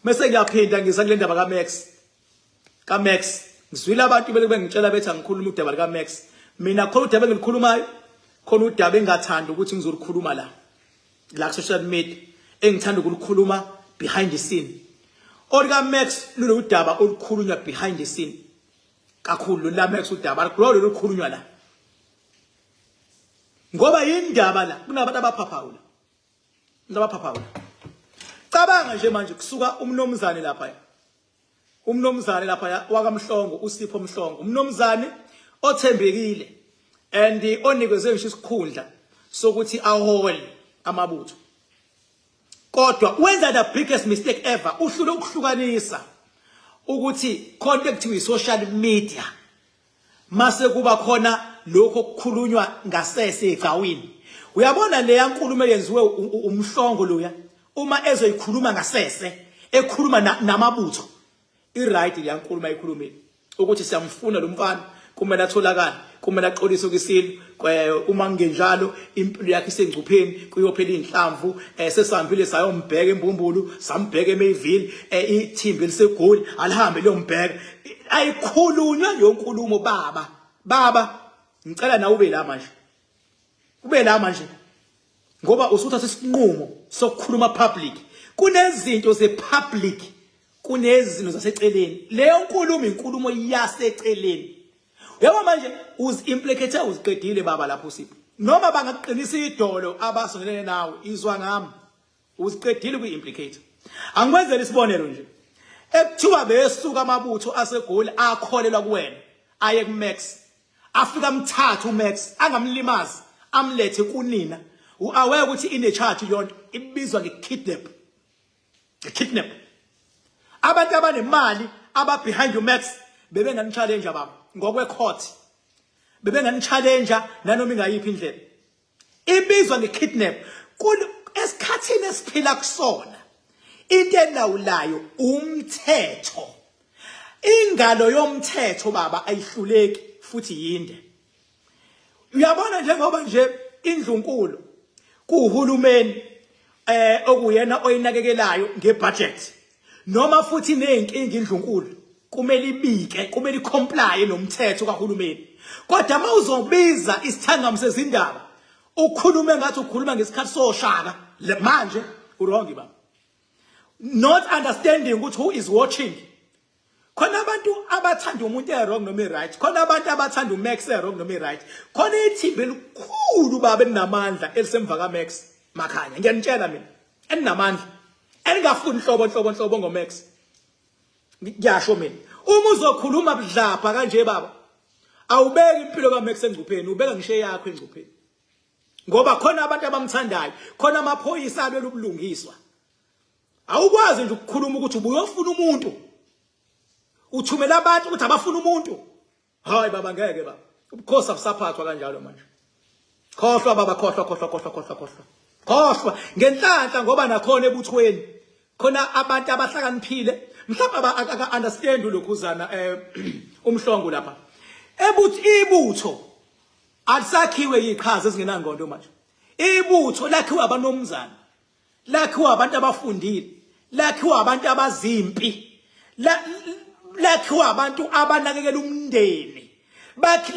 Mase ngiyaphinda ngizakule ndaba kaMax ngizwile abantu bengitshela bethi angikhuluma udaba likaMax mina khona udaba engilikhulumayo khona udaba engathanda ukuthi ngizolikhuluma la social media engithanda ukulikhuluma behind the scene olika Max lolu udaba olukhulunywa behind the scene kakhulu la Max udaba alikulo olukhulunywa la ngoba yindaba la kunabantu abaphaphaula cabanga nje manje kusuka umnomzane lapha wakamhlongo uSipho Mhlongo umnomzane othembekile and onikezwe nje isikhundla sokuthi ahole amabutho kodwa wenza the biggest mistake ever uhlule ukuhlukanisa ukuthi contact with social media mase kuba khona lokho okukhulunywa ngasese egawini uyabona le yankulumo eyenziwe umhlongo loya uma ezoyikhuluma ngasese ekhuluma namabutho iright le yankulumo ayikhulumile ukuthi siyamfuna lo mfana kumele atholakala kumele aqolise ukisilo uma ngenjalo impilo yakhe isengcupheni kuyophela inhlamvu sesihambile sayombheka embumbulu sambheka eMayville ithimbe lisegoli alihambe liyombheka ayikhulunywa yonkulumo baba ngicela nawe ube la manje ngoba usuthatha isinqumo sokukhuluma public kunezinto ze-public kunezinto zaseceleni leyo inkulumo yaseceleni uyabo manje uzi-implicate uziqedile baba lapho Sipho noma bangaqinisa idolo abasondelene nawe izwa ngami uziqedile kwi-implicate angikwenzela isibonelo nje ekuthiwa besuka amabutho asegoli akholelwa kuwena aye kuMax afika mthatha uMax angamlimazi amlethe kunina uaware ukuthi ine charge yonke ibizwa ngekidnap abantu abanemali behind uMax bebengani challenge baba ngokwe court bebengani challenge nanoma ingayiphi indlela ibizwa ngekidnap esikhathini esiphila kusona into elawulayo umthetho ingalo yomthetho baba ayihluleki futhi yinde uyabona njengoba nje indlunkulu kuhulumeni okuyena oyinakekelayo ngebudget noma futhi nenkingi indlunkulu kumele ibike kumele comply nomthetho kahulumeni kodwa mawuzobiza isithangamo sezindaba ukhulume ngathi ukhuluma ngesikhathi soshaka manje urongi baba not understanding ukuthi who is watching khona abantu abathanda umuntu wrong noma right khona abantu abathanda uMax wrong noma right khona ithimbe elikhulu baba elinamandla elisemva kaMax makhanya ngiyanitshela mina elinamandla elingafuni inhlobo ngoMax ngiyasho mina uma uzokhuluma budlapha kanje baba awubeki impilo kaMax engcupheni ubeka ngishe yakho engcupheni ngoba khona abantu abamthandayo khona amaphoyisa alwela ubulungiswa awukwazi nje ukukhuluma ukuthi ubuyofuna umuntu uthumela abantu ukuthi abafuna umuntu hayi baba ngeke baba ubukhosi abusaphathwa kanjalo manje khohlwa baba khohlwa ngenhlanhla ngoba nakhona ebuthweni khona abantu abahlakaniphile mhlawumbe aka understand lokhuzana umhlongo lapha ibutho alisakhiwe yiqhaza ezingenangondo manje ibutho lakhiwe abanomzana lakhiwe abantu abafundile lakhiwe abantu abazimpi lakhiwe abantu abanakekela umndeni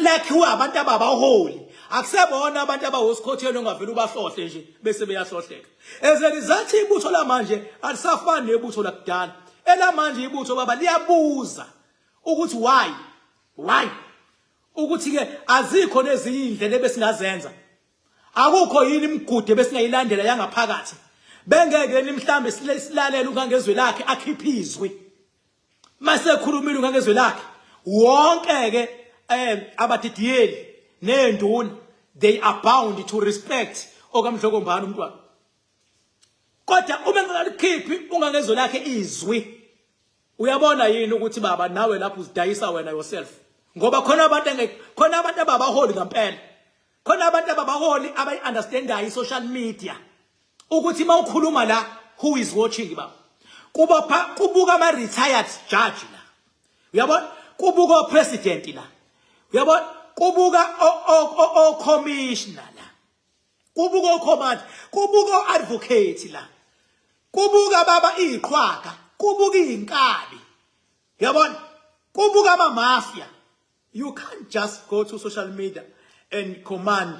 lakhiwe abantu ababaholi akusebona abantu abawosikhotheni ongavela ubahlohle nje bese beyahlohleka ezelizathi ibutho lamanje alisafani nebutho lakudala elamanje ibutho baba liyabuza ukuthi why ukuthi ke azikho lezi indlela besingazenza akukho yini imigude besingayilandela yangaphakathi bengeke nimhlambe silalela ungangezwe lakhe akhiphizwe mase khulumile ungangezwe lakhe wonke ke abadidiyeli nenduna they are bound to respect okamhlokombani umntwana kodwa uma ngalikhiphi ungangezwe lakhe izwi uyabona yini ukuthi baba nawe lapho uzidayisa wena yourself ngoba khona abantu ababaholi ngempela khona abantu ababaholi abayi-understandayo i-social media ukuthi mawukhuluma la who is watching baba kubuka ama-retired judge la uyabona kubuka o-president la uyabona kubuka o-commissioner la kubuka o-command kubuka o-advocate la kubuka baba iqhwaga kubuka inkabi yabona kubuka ama mafia. You can't just go to social media and command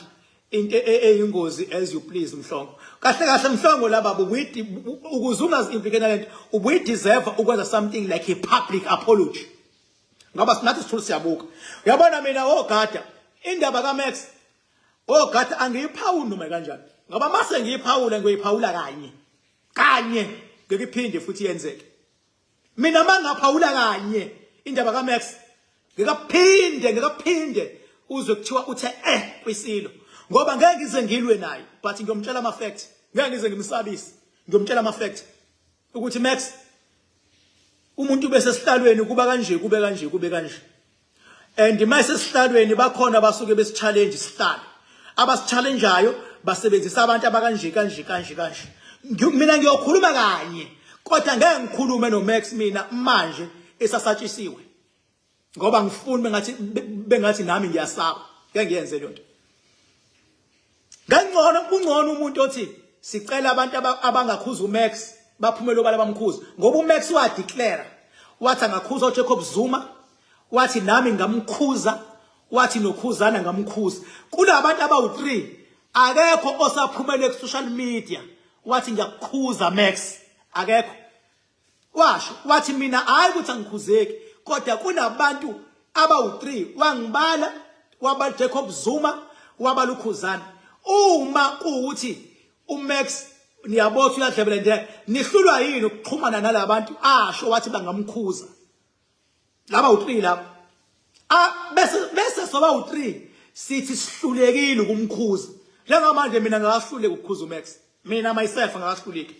into eyingozi as you please Mhlongo. Kahle kahle Mhlongo laba ukuze ungazimplicate nalento ubuyi deserve ukwenza something like a public apology. Ngoba sinathi sithule siyabuka. Uyabona mina ogada indaba kaMax ogada angiyiphawuli noma kanjani. Ngoba mase ngiyiphawula ngiyiphawula kanye ngeke iphinde futhi yenzeke. Mina mangaphawula kanye indaba kaMax ngikaphinde uzwe kuthiwa uthe kwisilo ngoba ngeke ngize ngilwe naye but ngiyomtshela ama facts ngeke ngize ngimsabise ngiyomtshela ama facts ukuthi Max umuntu bese sihlalweni kuba kanje kube kanje and mase sihlalweni bakhona basuke besi challenge sihlalo abasichallengeayo basebenzisa abantu abakanje kanje mina ngiyokhuluma kanye kodwa ngeke ngikhulume no Max mina manje esasatshisiwe ngoba ngifuni bengathi nami ngiyasaba ngeke ngiyenze lonto kungcono umuntu othi sicela abantu abangakhuza uMax baphumele obala bamkhuza ngoba uMax wa declare wathi angakhuza uJacob Zuma wathi nami ngamkhuza wathi nokhuzana ngamkhuza kunabantu abawu3 akekho osaphumele ku social media wathi ngiyakukhuza Max akekho washo wathi mina hayi ukuthi angikhuzeki kodwa kunabantu abawu3 wangibala waba Jacob Zuma waba ukhuzana uma kuuthi uMax niyabotha uyadlebela nje nihlulwa yini ukuxhumana nalabantu asho wathi bangamkhuza laba u3 lapha bese soba u3 sithi sihlulekile ukumkhuza njengamanje mina ngakahluleki ukukhuza uMax mina myself ngakahluleki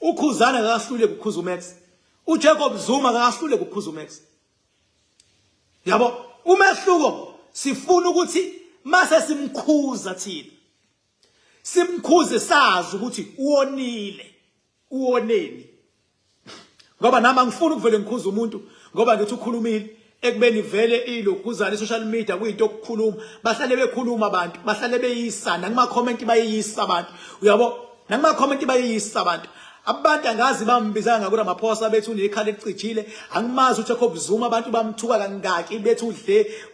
ukhuzana ngakahluleki ukukhuza uMax uJacob Zuma ngakahluleki ukukhuza uMax yabo umehluko sifuna ukuthi mase simkhuza thina simkhuze sazi ukuthi uwoneni ngoba nami ngifuna ukuvele ngikhuza umuntu ngoba ngithi ukhulumile ekubeni vele ilokhuzana social media kuyinto okukhuluma bahlale bekhuluma abantu bahlale beyisana kuma comment bayisa abantu uyabo nakuma comment bayisa abantu angazi bambizanga ngakho amaphosa bethu unekhala elicijile angimazi uJacob Zuma abantu bamthuka kangaki bethu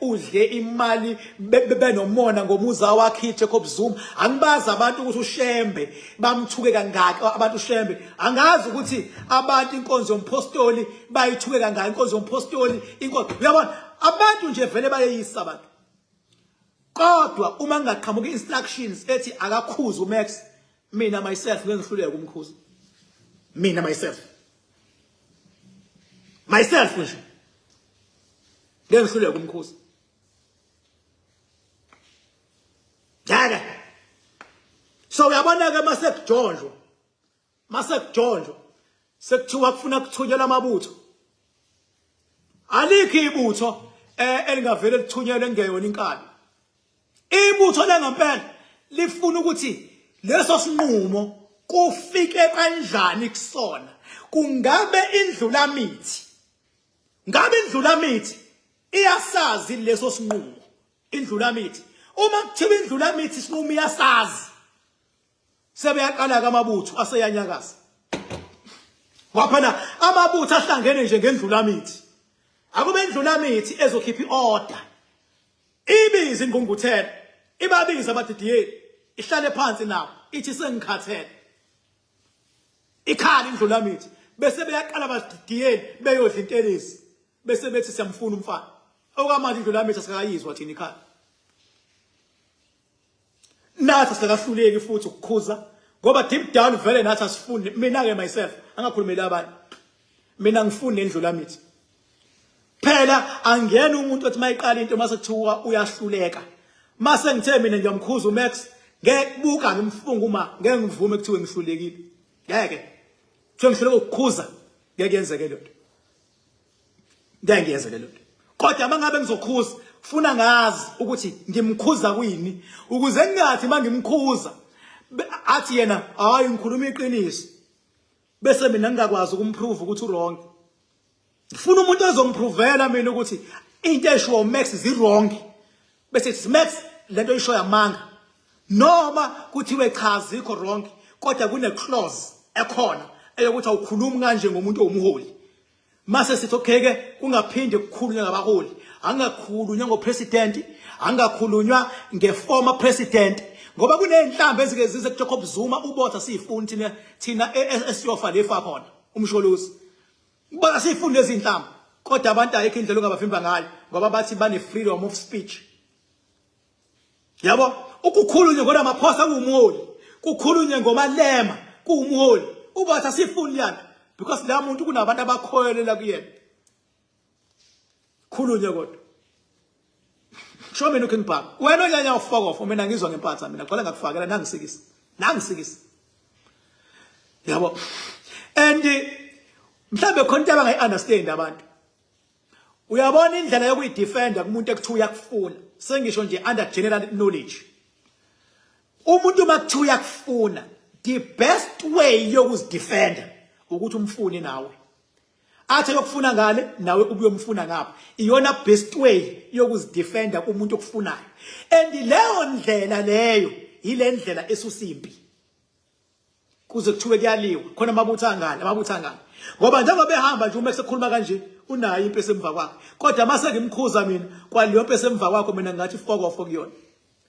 udle imali benomona ngomuza wakhe Jacob Zuma angibazi abantu ukuthi uShembe bamthuke kangaki abantu uShembe angazi ukuthi abantu inkonzo yompostoli bayithuke kangaki inkonzo yompostoli inkonzo uyabona abantu nje vele bayeyisa abantu kodwa uma ngaqhamuka instructions ethi akakhuza uMax mina myself ngihluleka ukumkhuza mina myself nje ngihluleka ukumkhuza jaga so uyabona ke masekujonjwa sekuthiwa kufuna kuthunyelwa amabutho alikho ibutho elingavele lithunyelwe ngeyona inkani ibutho lengempela lifuna ukuthi leso sinqumo kufike kanjani kusona kungabe indlulamithi iyasazi leso sinqumo indlulamithi uma kuthiwa indlulamithi isinqumo iyasazi sebeyaqala kamabutho aseyanyakaza waphana amabutho ahlangene nje ngendlulamithi akube indlulamithi ezokhipha iorder ibiza ingqungquthela ibabiza abadidiyeli ihlale phansi nawo ithi sengikhathele ikhali indlulamithi bese beyaqala abadidiyeli beyodla intelezi bese bethi siyamfuna umfana okwamanje indlulamithi asikayizwa thina ikhali nathi sikahluleki futhi ukukhuza ngoba deep down vele nathi asifuni mina ke myself angakhulumela abantu mina ngifuni indlulamithi phela angena umuntu othi mayiqala into mase kuthiwa uyahluleka mase ngithe mina ngiyamkhuza uMax ngekubuka ngimfunga uma ngeke ngivume kuthiwe ngihlulekile ngeke kuthiwe ngihluleka ukukhuza ngeke yenzeke lonto ngeke yenzeke lonto kodwa mangabe ngizokhuza ufuna ngazi ukuthi ngimkhuza kuyini ukuze ngingathi mangimkhuza athi yena hayi ngikhuluma iqiniso bese mina ngingakwazi ukumprove ukuthi uwrong ngifuna umuntu ozongiprovela mina ukuthi into esho Max wrong bese sithi Max lento isho yamanga noma kuthiwe cha zikho wrong kodwa kune clause ekhona eyokuthi awukhulumi kanje ngomuntu owumholi. Mase sithi okay ke kungaphinde kukhulunywe ngabaholi, angakhulunywa ngopresident, angakhulunywa ngeformer president, ngoba kuneyinhlambe ezike zize kuJacob Zuma ubotha sifuni thina esiyofa lefa khona umsholozi. Kuba sifuni lezi inhlambe, kodwa abantu ayikho indlela ongabavimba ngayo ngoba bathi bane freedom of speech. Yabo, ukukhulunywa ngona maphosa kuwumholi, kukhulunywe ngomalema kuwumholi. Ubotha sifuni yana because la muntu kunabantu abakhoyelela kuyena. Khulunywe kodwa. Show me looking back. Wena onyanya ufaka off, mina ngizwa ngempatha mina. Qala ngakufakela nangisikisa. Nangisikisa. Yabo. And mhlambe khona into abangayi-understand abantu. Uyabona indlela yokuyidefenda kumuntu ekuthiwa uyakufuna. Sengisho nje under general knowledge. Umuntu makuthiwa uyakufuna, the best way yokuzidefenda ukuthi umfune nawe. Athi yokufuna ngale nawe ubuyomfuna ngapha. Iyona best way yokuzidefenda kumuntu okufunayo. And leyo ndlela leyo ile ndlela esusimpi. Kuze kuthiwe kuyaliwa khona amabutha ngane. Ngoba njengoba behamba nje uma sekukhuluma kanje unayo impese emva kwakhe. Kodwa mase ngimkhuza mina kwaliyo impese emva kwakho mina ngathi fuck off kuyona.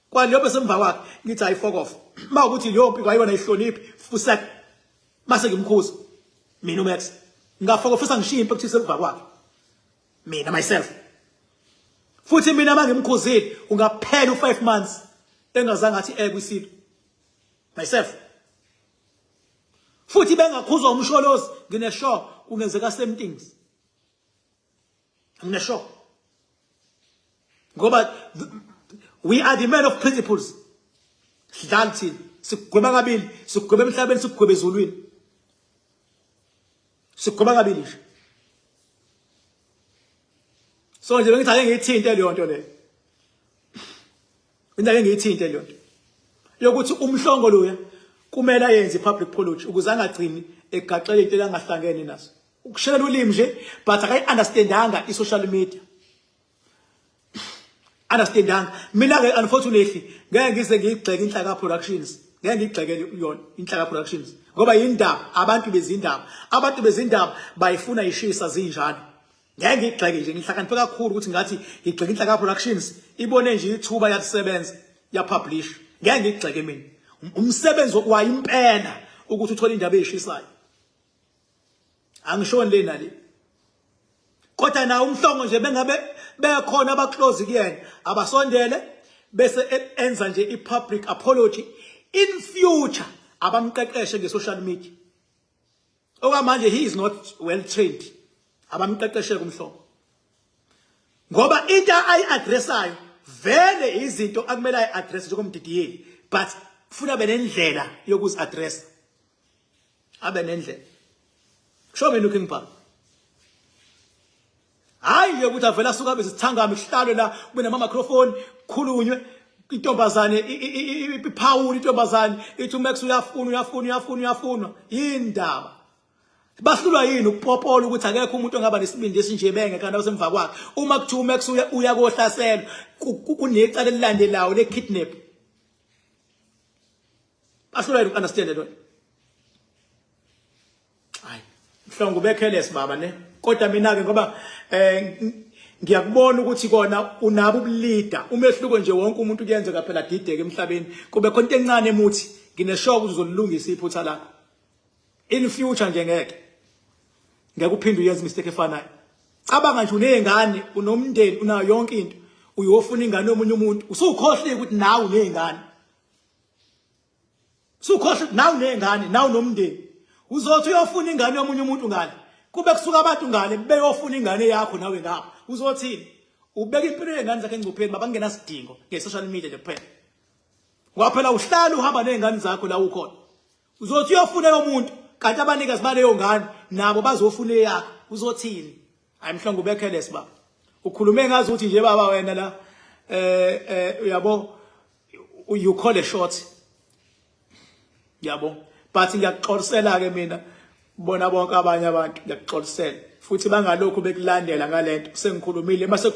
Kwaliyo impese emva kwakhe ngithi ayi fuck off. Mawukuthi leyo mpi kwayona ihloniphi futhi mase ngimkhuza mina uMax ngafaka ofisa ngishiya impethu isemva kwakhe mina myself. Futhi mina mangimkhuzile ungaphela u5 months engazange athi kwisilo myself. Futhi bengakhuzwa umsholozi ngineshow kungenzeka same things. Ngineshow ngoba we are the men of principles. Sidlala thina sigweba kabili, sigweba emhlabeni sigweba ezulwini. Sigweba kabili nje. So nje bengithi ake ngiyithinte leyo nto le. Indake ngiyithinte leyo nto. Yokuthi umhlongo loya kumele ayenze public apology ukuze angagcini egaxele into engahlangene nazo. Ukushela ulimi nje but akayi-understandanga i-social media. Understandanga. Mina ke unfortunately ngeke ngize ngiyigxeke Inhlaka Productions. Ngeke ngiyigxekele yona Inhlaka Productions. Ngoba yindaba abantu bezindaba bayifuna ishisa zinjalo. Ngeke ngiyigxeke nje ngihlakaniphe kakhulu ukuthi ngathi ngigxeke Inhlaka Productions ibone nje ithuba yakusebenza yapublish. Ngeke ngiyigxeke mina. Umsebenzi wayimpela ukuthi uthole indaba ezishisayo. Angishoni le nale. Kodwa na umhlongo nje bengabe bekhona abaclose kuyena abasondele bese enza nje i-public apology in future abamqeqeshe nge-social media. Okwamanje he is not well trained. Abamqeqeshe kumhlongo. Ngoba into ayi-addressayo vele izinto akumele ayi-address njengomdidiyeli but funa abe nendlela yokuzi-addressa. Abe nendlela. Show me looking back. Hayi ukuthi avela suka bezithangame ihlalo la kube nama-microphone khulunywe intombazane iphawula intombazane ithi uMax uyafuna indaba. Bahlulwa yini ukupopola ukuthi akekho umuntu ongaba nesibindi esinje benge kanti abasemva kwakhe. Uma kuthiwa uMax uyakohlasela kunecala elilandelayo le-kidnap. Bahlulwa yini uku-understand lo. Hayi mhlongo ubekhelesi baba ne. Kodwa mina ke ngoba ngiyakubona ukuthi kona unabo ubuleader umehluko nje wonke umuntu kuyenzeka phela dideke emhlabeni kube khona into encane emuthi ngineshock ukuthi uzolungisa iphutha lakho in future nje ngeke uphinde uyenze mistake efanayo. Cabanga nje unezingane unomndeni unayo yonke into uyofuna ingane yomunye umuntu usukhohle ukuthi nawe unezingane. Usukhohle nawe unezingane nawe unomndeni uzothi uyofuna ingane yomunye umuntu ngale. Kube kusuka abantu ngale beyofuna ingane yakho nawe ngapha uzothini ubeka impilo yezingane zakhe engcupheni babangenasidingo nge-social media nje kuphela. Kwaphela uhlala uhamba nezingane zakho la ukhona uzothi uyofuna yomuntu kanti abanikazi baleyo ngane nabo bazofuna yakho uzothini. Hayi mhlongo ubekhelesi baba ukhulume ngazi ukuthi nje baba wena la uyabo you call a shot yabo but ngiyaxolisela ke mina bona bonke abanye abantu ngiyaxolisela futhi bangalokho bekulandela ngalento sengikhulumile mase